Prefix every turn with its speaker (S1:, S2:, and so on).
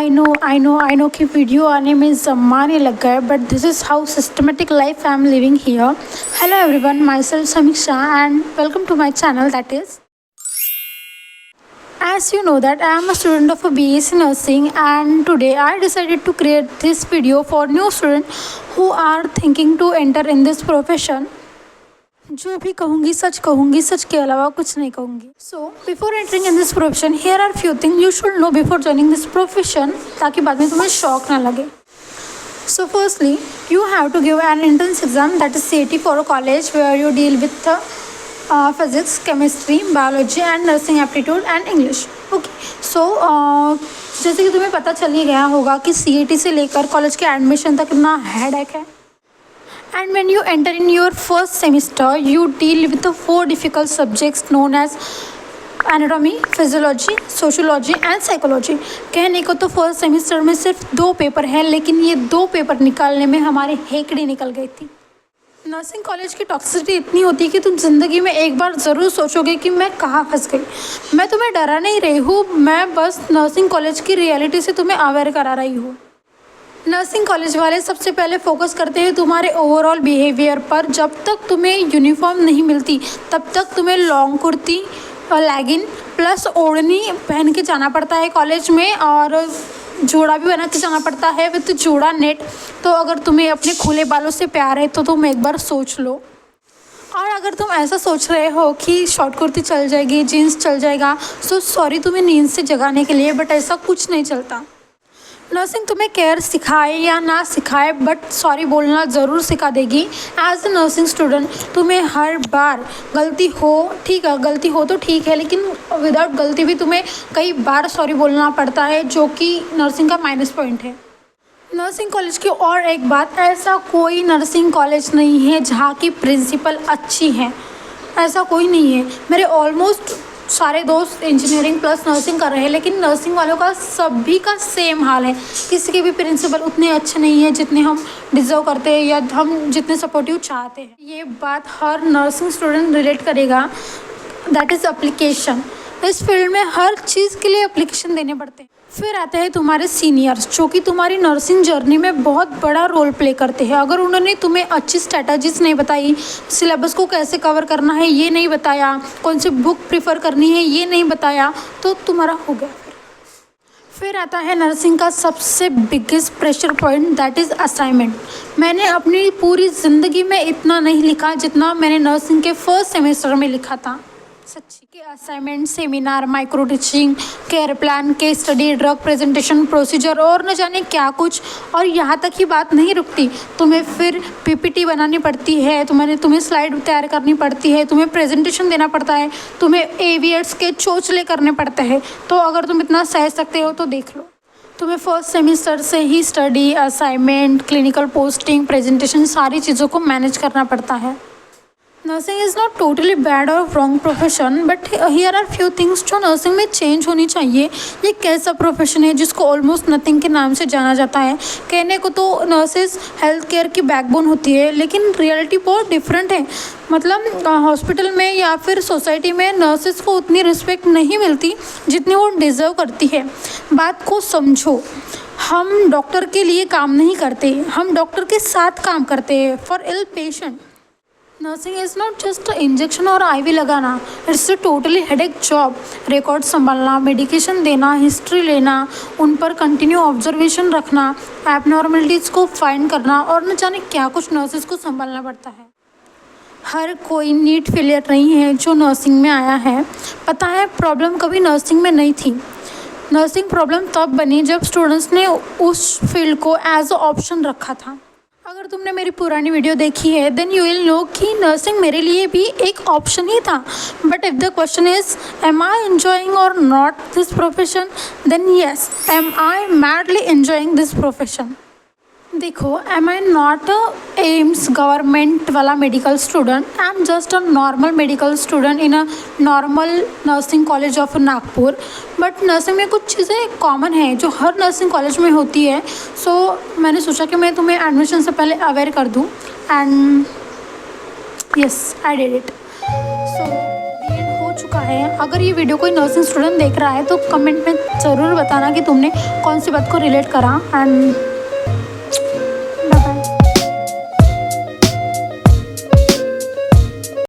S1: I know कि video आने में ज़माने लग गए, but this is how systematic life I am living here. Hello everyone, myself Samiksha and welcome to my channel that is. As you know that I am a student of a BSc Nursing, and today I decided to create this video for new students who are thinking to enter in this profession. जो भी कहूँगी सच के अलावा कुछ नहीं कहूँगी. So before entering in this profession here are few thing you should know before joining this profession, ताकि बाद में तुम्हें शौक ना लगे. So firstly, you have to give an entrance exam, that is CET, for a college where you deal with physics, chemistry, biology and nursing aptitude and English. Okay. So जैसे कि तुम्हें पता चल ही गया होगा कि CET से लेकर कॉलेज के एडमिशन तक कितना हेडेक है. And when you enter in your first semester, you deal with the 4 difficult subjects known as anatomy, physiology, sociology and psychology. कहने को तो फर्स्ट सेमिस्टर में सिर्फ 2 पेपर हैं, लेकिन ये 2 पेपर निकालने में हमारे हेकड़ी निकल गई थी. नर्सिंग कॉलेज की टॉक्सिसिटी इतनी होती है कि तुम ज़िंदगी में एक बार ज़रूर सोचोगे कि मैं कहाँ फंस गई. मैं तुम्हें डरा नहीं रही हूँ, मैं बस नर्सिंग कॉलेज की रियलिटी से तुम्हें अवेयर करा रही हूँ. नर्सिंग कॉलेज वाले सबसे पहले फोकस करते हैं तुम्हारे ओवरऑल बिहेवियर पर. जब तक तुम्हें यूनिफॉर्म नहीं मिलती तब तक तुम्हें लॉन्ग कुर्ती और लेगिन प्लस ओढ़नी पहन के जाना पड़ता है कॉलेज में, और जोड़ा भी बना के जाना पड़ता है विद जोड़ा नेट. तो अगर तुम्हें अपने खुले बालों से प्यार है तो तुम एक बार सोच लो. और अगर तुम ऐसा सोच रहे हो कि शॉर्ट कुर्ती चल जाएगी, जीन्स चल जाएगा, सो सॉरी तुम्हें नींद से जगाने के लिए, बट ऐसा कुछ नहीं चलता. नर्सिंग तुम्हें केयर सिखाए या ना सिखाए, बट सॉरी बोलना ज़रूर सिखा देगी. एज ए नर्सिंग स्टूडेंट तुम्हें हर बार गलती हो, ठीक है गलती हो तो ठीक है, लेकिन विदाउट गलती भी तुम्हें कई बार सॉरी बोलना पड़ता है, जो कि नर्सिंग का माइनस पॉइंट है. नर्सिंग कॉलेज की और एक बात, ऐसा कोई नर्सिंग कॉलेज नहीं है जहाँ की प्रिंसिपल अच्छी है. ऐसा कोई नहीं है. मेरे ऑलमोस्ट सारे दोस्त इंजीनियरिंग प्लस नर्सिंग कर रहे हैं, लेकिन नर्सिंग वालों का सभी का सेम हाल है. किसी के भी प्रिंसिपल उतने अच्छे नहीं हैं जितने हम डिज़र्व करते हैं या हम जितने सपोर्टिव चाहते हैं. ये बात हर नर्सिंग स्टूडेंट रिलेट करेगा. That is application. इस फील्ड में हर चीज़ के लिए एप्लीकेशन देने पड़ते हैं. फिर आते हैं तुम्हारे सीनियर्स, जो कि तुम्हारी नर्सिंग जर्नी में बहुत बड़ा रोल प्ले करते हैं. अगर उन्होंने तुम्हें अच्छी स्ट्रैटेजीज नहीं बताई, सिलेबस को कैसे कवर करना है ये नहीं बताया, कौन सी बुक प्रीफर करनी है ये नहीं बताया, तो तुम्हारा हो गया. फिर आता है नर्सिंग का सबसे biggest pressure point, that is assignment. मैंने अपनी पूरी ज़िंदगी में इतना नहीं लिखा जितना मैंने नर्सिंग के फर्स्ट सेमेस्टर में लिखा था. सच्ची के assignment, seminar, micro teaching, care plan, case study, drug presentation, procedure और न जाने क्या कुछ. और यहाँ तक ही बात नहीं रुकती, तुम्हें फिर PPT बनानी पड़ती है, तुम्हें स्लाइड तैयार करनी पड़ती है, तुम्हें प्रेजेंटेशन देना पड़ता है, तुम्हें AVETs के चोचले करने पड़ते हैं. तो अगर तुम इतना सह सकते हो तो देख लो. तुम्हें फर्स्ट सेमिस्टर से ही study, assignment, clinical posting, presentation सारी चीज़ों को मैनेज करना पड़ता है. Nursing is not totally bad और wrong profession, but here are few things जो नर्सिंग में चेंज होनी चाहिए. ये कैसा प्रोफेशन है जिसको ऑलमोस्ट नथिंग के नाम से जाना जाता है. कहने को तो नर्सेज हेल्थ केयर की बैकबोन होती है, लेकिन रियलिटी बहुत डिफरेंट है. मतलब हॉस्पिटल में या फिर सोसाइटी में नर्सेज को उतनी रिस्पेक्ट नहीं मिलती जितनी वो डिज़र्व करती है. बात को समझो. हम डॉक्टर के लिए काम नहीं करते, हम डॉक्टर के साथ काम करते हैं for ill patient. Nursing is not just injection और IV लगाना, it's a totally headache job. Record संभालना, मेडिकेशन देना, हिस्ट्री लेना, उन पर कंटिन्यू ऑब्जर्वेशन रखना, एबनॉर्मलिटीज़ को फाइंड करना और न जाने क्या कुछ नर्सेज को संभालना पड़ता है. हर कोई नीट फेलियर नहीं है जो नर्सिंग में आया है. पता है प्रॉब्लम कभी नर्सिंग में नहीं थी. नर्सिंग प्रॉब्लम तब बनी जब स्टूडेंट्स ने उस फील्ड को एज अ ऑप्शन रखा था. अगर तुमने मेरी पुरानी वीडियो देखी है देन यू विल नो कि नर्सिंग मेरे लिए भी एक ऑप्शन ही था. But if the question is am I enjoying और not this profession, then yes, am I madly enjoying this profession. देखो, am I not AIIMS government वाला medical student, I am just a normal medical student in a normal nursing college of Nagpur. But nursing में कुछ चीज़ें common है जो हर nursing college में होती है. सो मैंने सोचा कि मैं तुम्हें एडमिशन से पहले अवेयर कर दूँ, and yes I did it. So and हो चुका है। अगर ये वीडियो कोई नर्सिंग स्टूडेंट देख रहा है तो कमेंट में ज़रूर बताना कि तुमने कौन सी बात को रिलेट करा। एंड